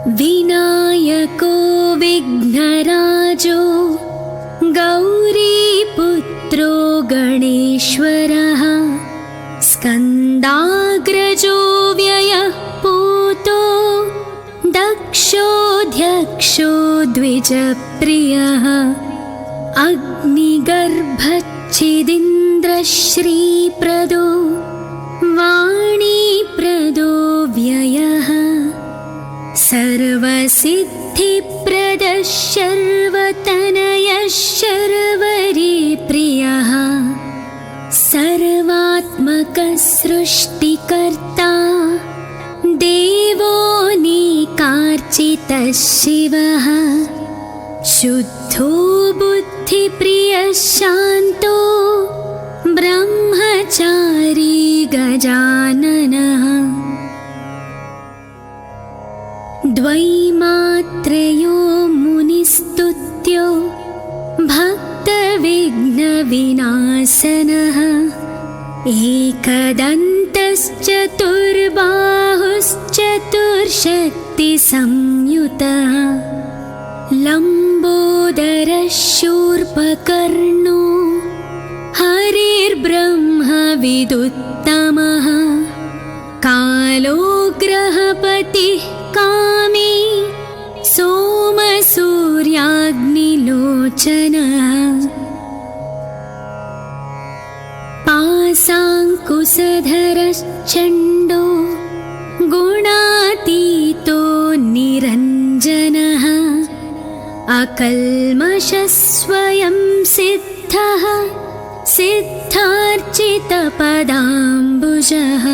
विनायको विघ्नराजो गौरीपुत्रो गणेश्वरः स्कन्दाग्रजो व्ययः पूतो दक्षोऽध्यक्षो द्विजप्रियः अग्निगर्भच्छिदिन्द्रश्रीप्रदो वाणीप्रदो व्ययः सर्वसिद्धिप्रदः शर्वतनयः शर्वरीप्रियः सर्वात्मकः सृष्टिकर्ता देवोऽनेकार्चितः शिवः शुद्धो बुद्धिप्रियः शान्तो ब्रह्मचारी गजाननः द्वैमात्रयो मुनिस्तुत्यो भक्तविघ्नविनाशनः एकदन्तश्चतुर्बाहुश्चतुर्शक्तिसंयुतः लम्बोदरः शूर्पकर्णो हरिर्ब्रह्मविदुत्तमः कालो ग्रहपतिः कामी सोमसूर्याग्निलोचनः पाशाङ्कुशधरश्चण्डो गुणातीतो निरञ्जनः अकल्मषः स्वयं सिद्धः सिद्धार्चितपदाम्बुजः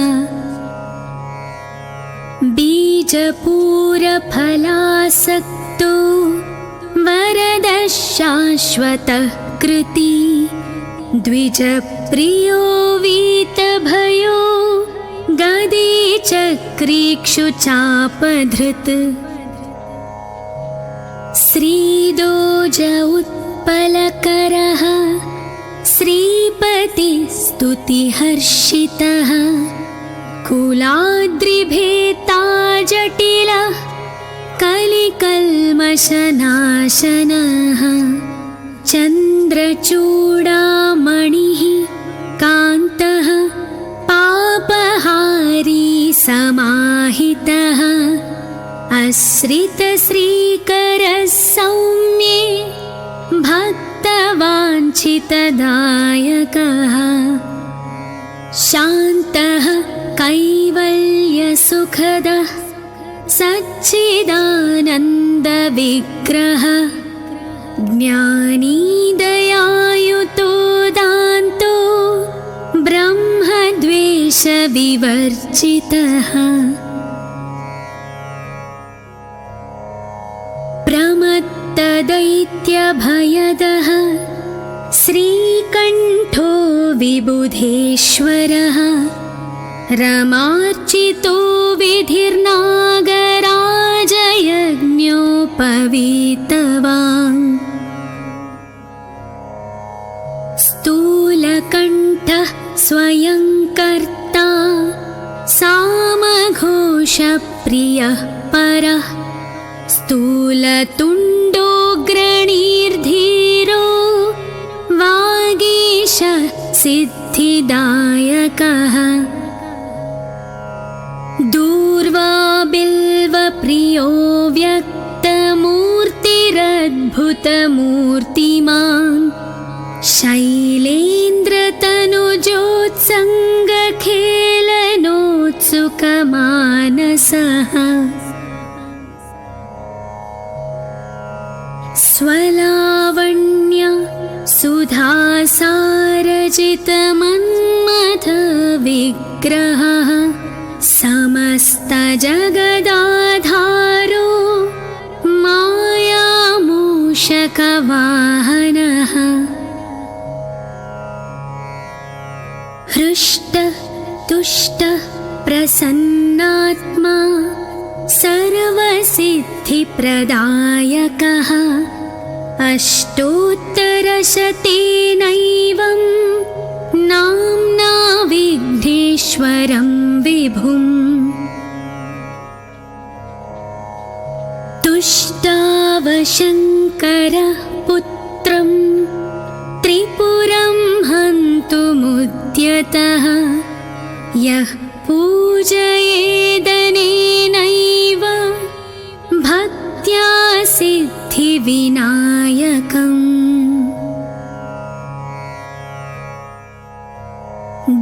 बीजपूरफलासक्तो वरदः शाश्वतः कृती द्विजप्रियो वीतभयो गदी चक्रीक्षुचापधृत् श्रीदोज उत्पलकरः श्रीपतिस्तुतिहर्षितः कुलाद्रिभेता जटिलः कलिकल्मषनाशनः चन्द्रचूडामणिः कान्तः पापहारी समाहितः आश्रितश्रीकरः सौम्ये भक्तवाञ्छितदायकः शान्तः कैवल्यसुखदः सच्चिदानन्दविग्रहः ज्ञानी दयायुतो दान्तो ब्रह्मद्वेषविवर्जितः प्रमत्तदैत्यभयदः श्रीकण्ठो विबुधेश्वरः रमार्चितो विधिर्नागराजयज्ञोपवीतवान् स्थूलकण्ठः स्वयं कर्ता सामघोषप्रियः परः स्थूलतुण्डोऽग्रणीर्धीरो वागीशः सिद्धिदायकः दूर्वाबिल्वप्रियो व्यक्तमूर्तिरद्भुतमूर्तिमान् शैलेन्द्रतनुजोत्सङ्गखेलनोत्सुकमानसः स्वलावण्य सुधासारजितमन्मथविग्रहः समस्तजगदाधारो मायामूषकवाहनः हृष्टः तुष्टः प्रसन्नात्मा सर्वसिद्धिप्रदायकः अष्टोत्तरशतेनैवं नाम्ना विघ्नेश्वरं विभुम् तुष्टावशङ्करः पुत्रं त्रिपुरं हन्तुमुद्यतः यः पूजयेदनेनैव भक्त्या सिद्धिविनायकम्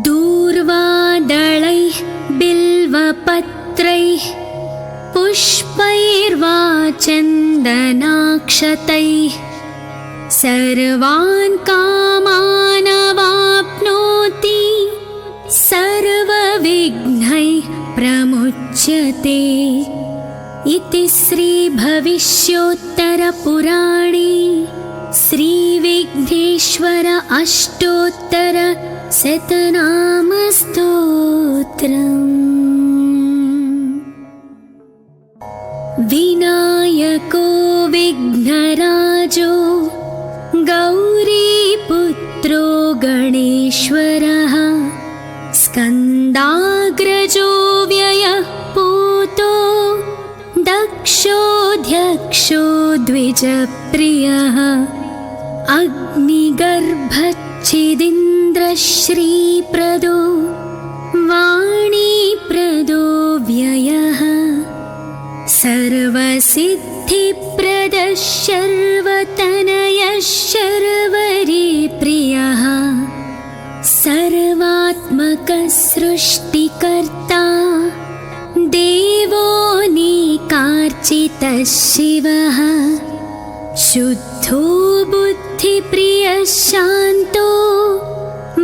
दूर्वादलैः बिल्वपत्रैः पुष्पैर्वा चन्दनाक्षतैः सर्वान् कामानवाप्नोति सर्वविघ्नैः प्रमुच्यते इति श्रीभविष्योत्तरपुराणे श्रीविघ्नेश्वर अष्टोत्तरशतनामस्तोत्रम्। विनायको विघ्नराजो गौरीपुत्रो गणेश्वरः स्कन्दाग्रजो व्ययः पूतो दक्षोऽध्यक्षो द्विजप्रियः अग्निगर्भच्छिदिन्द्रश्रीप्रदो वाणीप्रदो व्ययः सर्वसिद्धिप्रदः शर्वतनयः शर्वरीप्रियः सर्वात्मकः सृष्टिकर्ता देवो निकार्चितः शिवः शुद्धो बुद्धिप्रियः शान्तो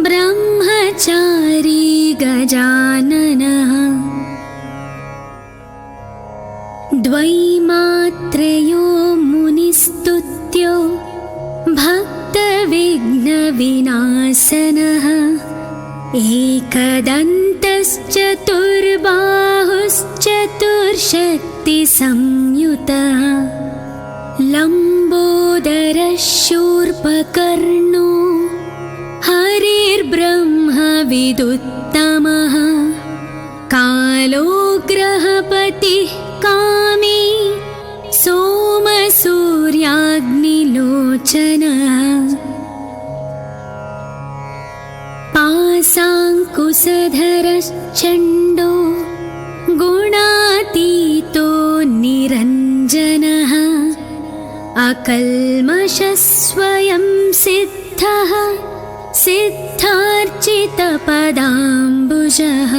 ब्रह्मचारी गजाननः द्वैमात्रयो मुनिस्तुत्यो भक्तविघ्नविनाशनः एकदन्तश्चतुर्बाहुश्चतुर्शक्तिसंयुतः लम्बोदरः शूर्पकर्णो हरिर्ब्रह्मविदुत्तमः कालो ग्रहपतिः कामी सोमसूर्याग्निलोचनः पाशाङ्कुशधरश्चण्डो गुणातीतो निरञ्जनः अकल्मषः स्वयं सिद्धः सिद्धार्चितपदाम्बुजः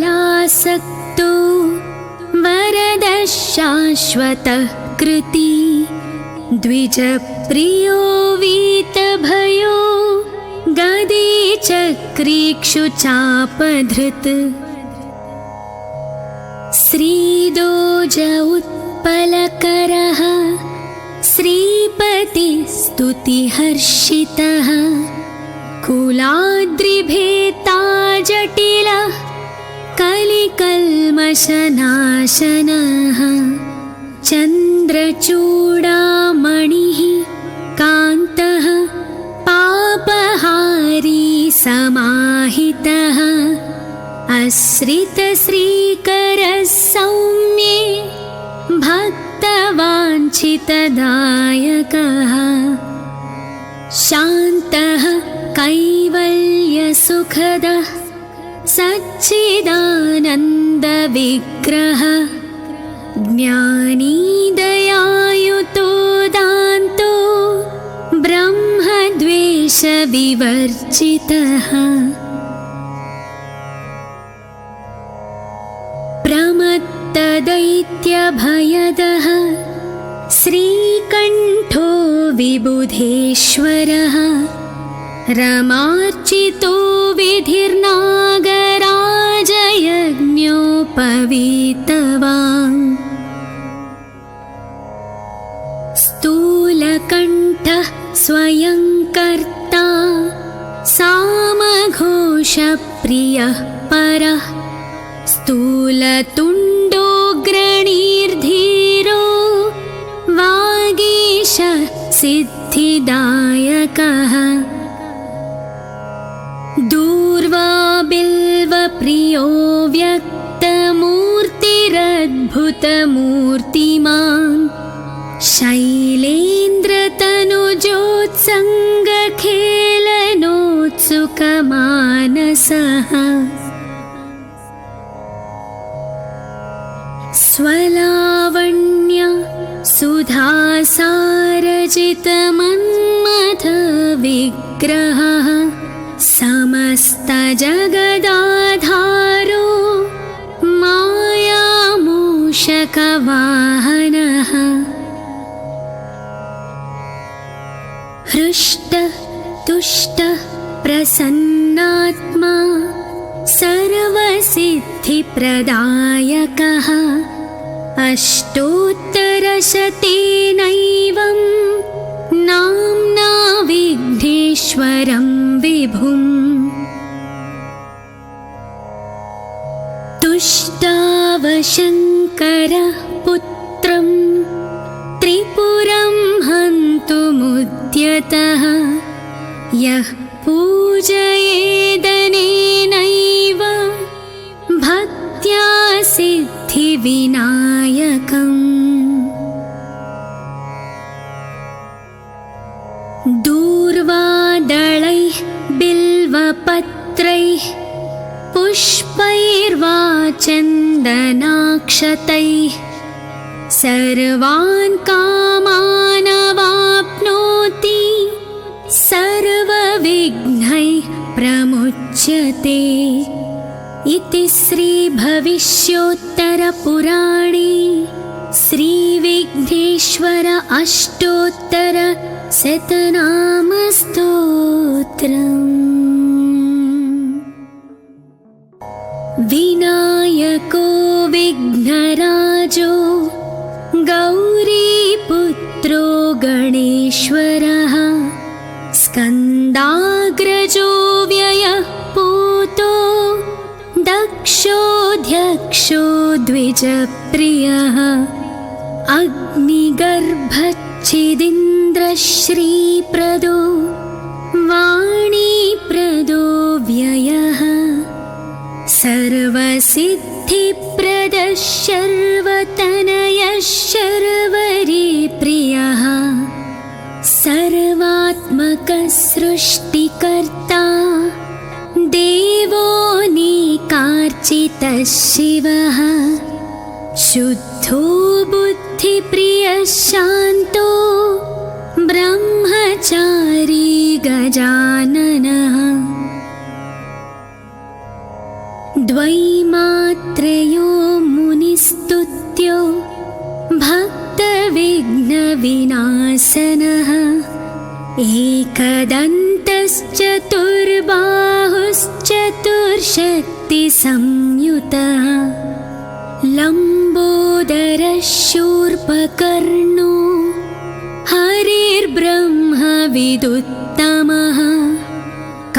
बीजपूरफलासक्तो वरदः शाश्वतः कृती द्विजप्रियो वीतभयो गदीचक्रीक्षुचापधृत् श्रीदोज उत्पलकरः श्रीपतिस्तुतिहर्षितः कुलाद्रिभेता जटिलः कलिकल्मषनाशनः चन्द्रचूडामणिः कान्तः पापहारी समाहितः आश्रितश्रीकरः सौम्ये भक्तवाञ्छितदायकः शान्तः कैवल्यसुखदः सच्चिदानन्दविग्रहः ज्ञानी दयायुतो दान्तो ब्रह्मद्वेषविवर्जितः प्रमत्तदैत्यभयदः श्रीकण्ठो विबुधेश्वरः रमार्चितो विधिर्नागराजयज्ञोपवीतवान् स्थूलकण्ठः स्वयं कर्ता सामघोषप्रियः परः स्थूलतुण्डोऽग्रणीर्धीरो वागीश सिद्धिदायकः दूर्वा बिल्वप्रियो व्यक्तवान् शक्तिरद्भुतमूर्तिमान् शैलेन्द्रतनुजोत्सङ्गखेलनोत्सुकमानसः स्वलावण्य सुधासारजितमन्मथविग्रहः समस्तजगदाधारो मायामूषकवाहनः हृष्टः तुष्टः प्रसन्नात्मा सर्वसिद्धिप्रदायकः अष्टोत्तरशतेनैवं नाम्ना विघ्नेश्वरं विभुम् तुष्टावशङ्करः पुत्रं त्रिपुरं हन्तुमुद्यतः यः पूजयेदनेनैव भक्त्या सिद्धिविनायकम् दूर्वादलैः बिल्वपत्रैः पुष्पैर्वा चन्दनाक्षतैः सर्वान् कामानवाप्नोति सर्वविघ्नैः प्रमुच्यते इति श्रीभविष्योत्तरपुराणे श्रीविघ्नेश्वर अष्टोत्तरशतनामस्तोत्रम्। विनायको विघ्नराजो गौरीपुत्रो गणेश्वरः स्कन्दाग्रजो व्ययः पूतो दक्षोऽध्यक्षो द्विजप्रियः अग्निगर्भच्छिदीन्द्रश्रीप्रदो वाणीप्रदो व्ययः सर्वसिद्धिप्रदः शर्वतनयः शर्वरीप्रियः सर्वात्मकः सृष्टिकर्ता देवो निकार्चितः शिवः शुद्धो बुद्धिप्रियः शान्तो ब्रह्मचारी गजाननः द्वैमात्रयो मुनिस्तुत्यो भक्तविघ्नविनाशनः एकदन्तश्चतुर्बाहुश्चतुर्शक्तिसंयुतः लम्बोदरः शूर्पकर्णो हरिर्ब्रह्मविदुत्तमः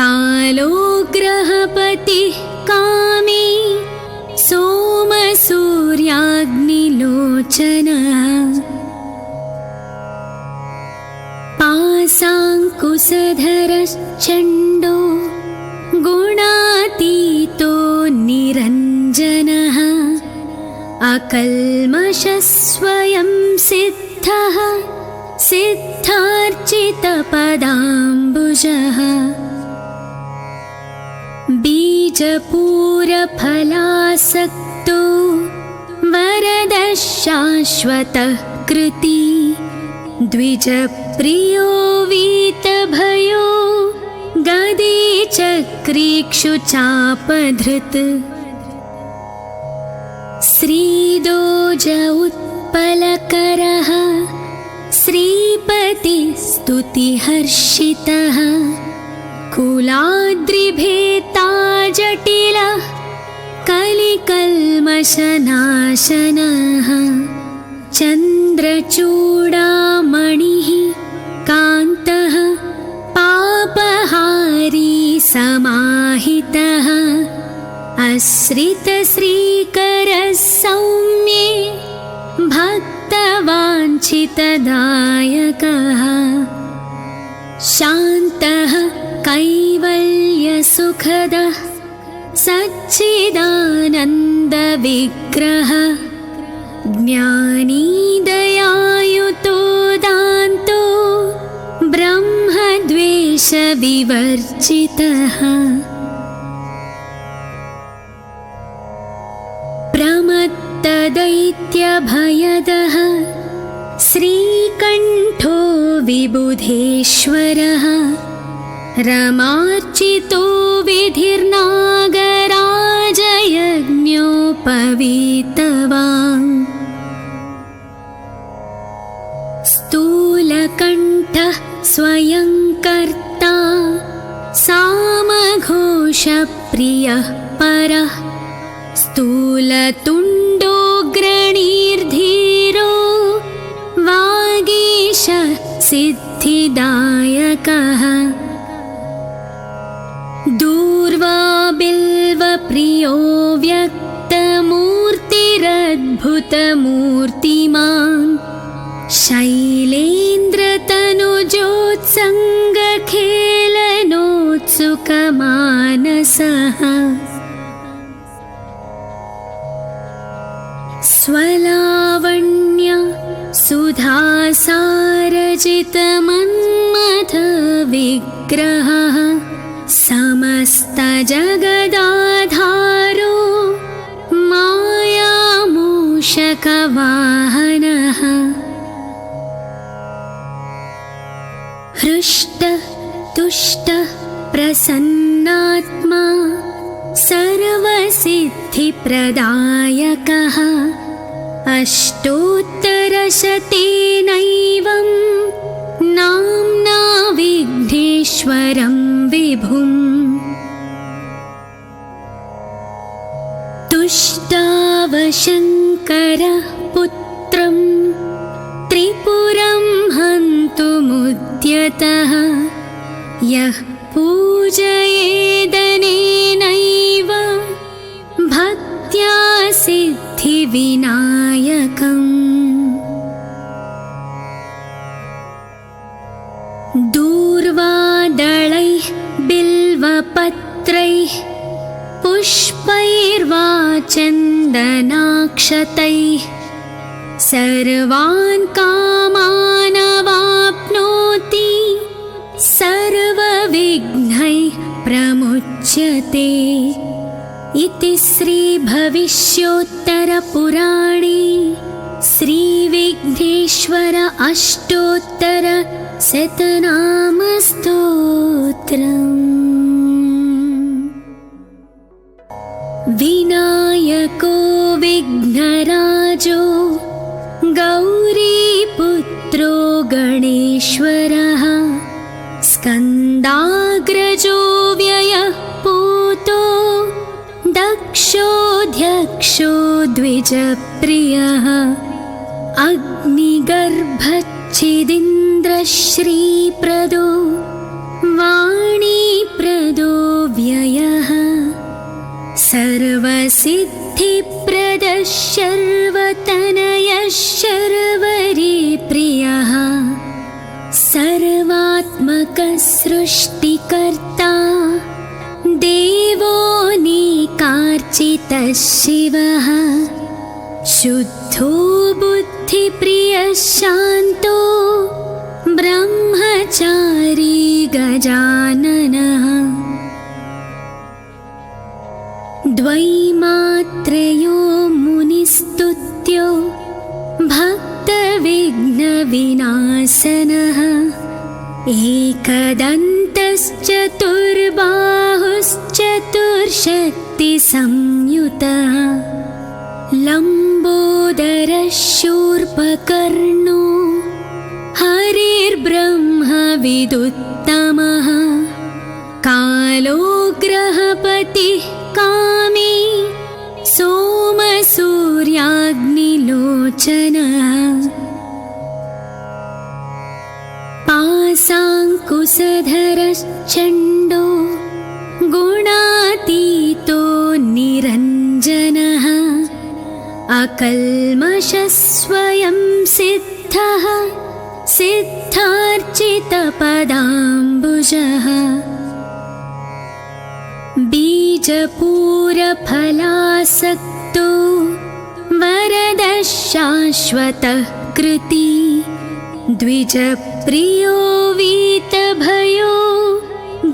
कालोग्रहपतिः कामी सोमसूर्याग्निलोचनः पाशाङ्कुशधरश्चण्डो गुणातीतो निरञ्जनः अकल्मषः स्वयं सिद्धः सिद्धार्चितपदाम्बुजः बीजपूरफलासक्तो वरदः शाश्वतः कृती द्विजप्रियो वीतभयो गदीचक्रीक्षुचापधृत् श्रीदोज उत्पलकरः श्रीपतिस्तुतिहर्षितः कुलाद्रिभेता जटिलः कलिकल्मषनाशनः चन्द्रचूडामणिः कान्तः पापहारी समाहितः आश्रितश्रीकरः सौम्ये भक्तवाञ्छितदायकः शान्तः कैवल्यसुखदः सच्चिदानन्दविग्रहः ज्ञानी दयायुतो दान्तो ब्रह्मद्वेषविवर्जितः प्रमत्तदैत्यभयदः श्रीकण्ठो विबुधेश्वरः रमार्चितो विधिर्नागराजयज्ञोपवीतवान् स्थूलकण्ठः स्वयं कर्ता सामघोषप्रियः परः स्थूलतुण्डोऽग्रणीर्धीरो वागीश सिद्धिदायकः दूर्वा बिल्वप्रियो व्यक्तमूर्तिरद्भुतमूर्तिमान् शैलेन्द्रतनुजोत्सङ्गखेलनोत्सुकमानसः स्वलावण्य सुधासारजितमन्मथविग्रहः समस्तजगदाधारो मायामूषकवाहनः हृष्टः तुष्टः प्रसन्नात्मा सर्वसिद्धिप्रदायकः अष्टोत्तरशतेनैवं नाम्ना विघ्नेश्वरं विभुम् तुष्टावशङ्करः पुत्रं त्रिपुरं हन्तुमुद्यतः यः पूजयेदनेनैव भक्त्या सिद्धिविनायकम् दूर्वादलैः बिल्वपत्रैः पुष्पैर्वा चन्दनाक्षतैः सर्वान् कामानवाप्नोति सर्वविघ्नैः प्रमुच्यते इति श्रीभविष्योत्तरपुराणे श्रीविघ्नेश्वर अष्टोत्तरशतनामस्तोत्रम्। विनायको विघ्नराजो गौरीपुत्रो गणेश्वरः स्कन्दाग्रजो व्ययः पूतो दक्षोऽध्यक्षो द्विजप्रियः अग्निगर्भच्छिदीन्द्रश्रीप्रदो वाणीप्रदो व्ययः सर्वसिद्धिप्रदः शर्वतनयः शर्वरीप्रियः सर्वात्मकः सृष्टिकर्ता देवोऽनेकार्चितः शिवः शुद्धो बुद्धिप्रियः शान्तो ब्रह्मचारी गजाननः द्वैमात्रयो मुनिस्तुत्यो भक्तविघ्नविनाशनः एकदन्तश्चतुर्बाहुश्चतुर्शक्तिसंयुतः लम्बोदरः शूर्पकर्णो हरिर्ब्रह्मविदुत्तमः कालो ग्रहपतिः कामी सोमसूर्याग्निलोचनः पाशाङ्कुशधरश्चण्डो गुणातीतो निरञ्जनः अकल्मषः स्वयं सिद्धः सिद्धार्चितपदाम्बुजः बीजपूरफलासक्तो वरदः शाश्वतः कृती द्विजप्रियो वीतभयो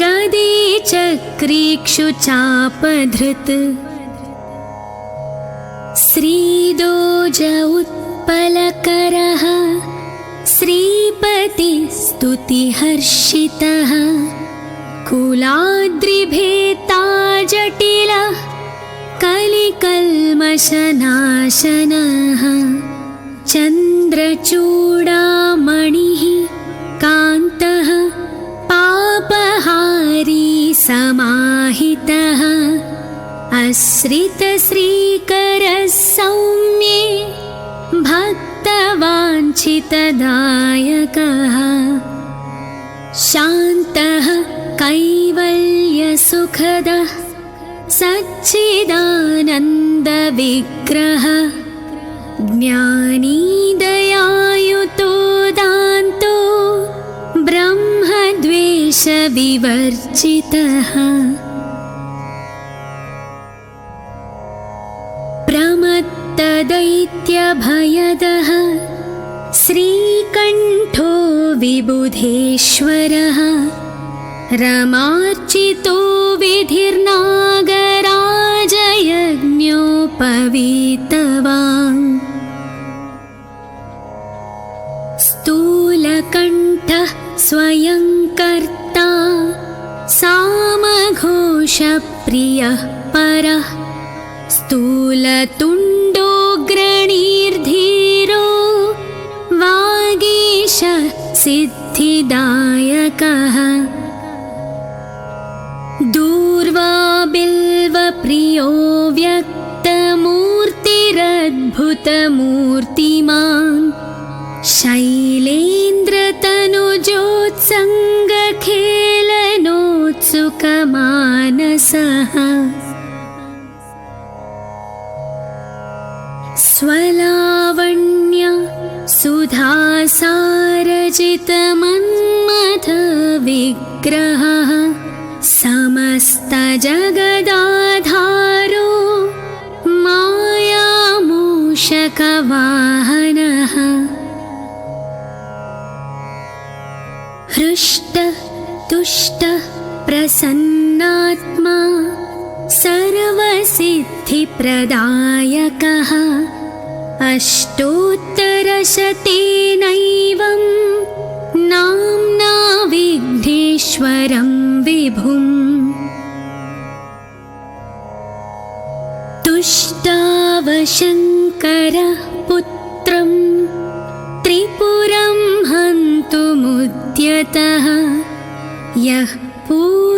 गदी चक्रीक्षुचापधृत् श्रीदोज उत्पलकरः श्रीपतिस्तुतिहर्षितः कुलाद्रिभेता जटिलः कलिकल्मषनाशनः चन्द्रचूडामणिः कान्तः पापहारी समाहितः आश्रितश्रीकरः सौम्ये भक्तवाञ्छितदायकः शान्तः कैवल्यसुखदः सच्चिदानन्दविग्रहः ज्ञानी दयायुतो दान्तो ब्रह्मद्वेषविवर्जितः प्रमत्तदैत्यभयदः श्रीकण्ठो विबुधेश्वरः रमार्चितो विधिर्नागराजयज्ञोपवीतवान् स्थूलकण्ठः स्वयं कर्ता सामघोषप्रियः परः स्थूलतुण्डोऽग्रणीर्धीरो वागीश सिद्धिदायकः दूर्वाबिल्वप्रियो व्यक्तमूर्तिरद्भुतमूर्तिमान् शैलेन्द्रतनुजोत्सङ्गखेलनोत्सुकमानसः स्वलावण्य सुधासारजितमन्मथविग्रहः समस्तजगदाधारो मायामूषकवाहनः हृष्टतुष्टः प्रसन्नात्मा सर्वसिद्धिप्रदायकः अष्टोत्तरशतेनैवं नाम्ना विघ्नेश्वरं विभुम् तुष्टावशङ्करः पुत्रं त्रिपुरं हन्तुमुद्यतः यः